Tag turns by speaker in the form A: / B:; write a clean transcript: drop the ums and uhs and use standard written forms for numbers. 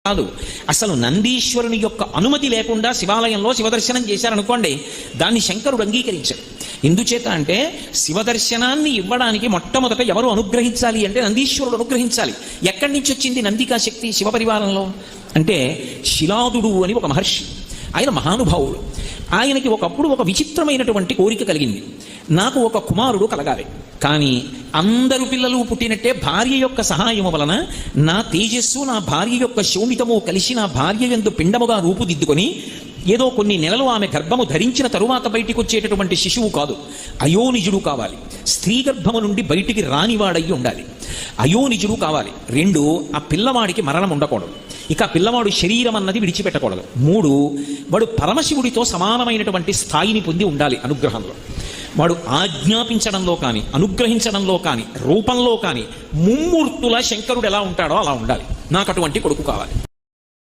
A: కాదు. అసలు నందీశ్వరుని యొక్క అనుమతి లేకుండా శివాలయంలో శివదర్శనం చేశారనుకోండి, దాన్ని శంకరుడు అంగీకరించాడు. ఎందుచేత అంటే శివదర్శనాన్ని ఇవ్వడానికి మొట్టమొదట ఎవరు అనుగ్రహించాలి అంటే నందీశ్వరుడు అనుగ్రహించాలి. ఎక్కడి నుంచి వచ్చింది నందికా శక్తి శివపరివారంలో అంటే శిలాదుడు అని ఒక మహర్షి, ఆయన మహానుభావుడు. ఆయనకి ఒకప్పుడు ఒక విచిత్రమైనటువంటి కోరిక కలిగింది, నాకు ఒక కుమారుడు కలగాలి, కానీ అందరు పిల్లలు పుట్టినట్టే భార్య యొక్క సహాయము వలన నా తేజస్సు నా భార్య యొక్క శోణితము కలిసి నా భార్య యందు పిండముగా రూపుదిద్దుకొని ఏదో కొన్ని నెలలు ఆమె గర్భము ధరించిన తరువాత బయటికి వచ్చేటటువంటి శిశువు కాదు, అయోనిజుడు కావాలి. స్త్రీ గర్భము నుండి బయటికి రానివాడయ్యి ఉండాలి, అయోనిజుడు కావాలి. 2, ఆ పిల్లవాడికి మరణం ఉండకూడదు, ఇక పిల్లవాడు శరీరం అన్నది విడిచిపెట్టకూడదు. 3, వాడు పరమశివుడితో సమానమైనటువంటి స్థాయిని పొంది ఉండాలి అనుగ్రహంలో. వాడు ఆజ్ఞాపించడంలో కానీ అనుగ్రహించడంలో కానీ రూపంలో కానీ ముమ్మూర్తుల శంకరుడు ఎలా ఉంటాడో అలా ఉండాలి. నాకు అటువంటి కొడుకు కావాలి.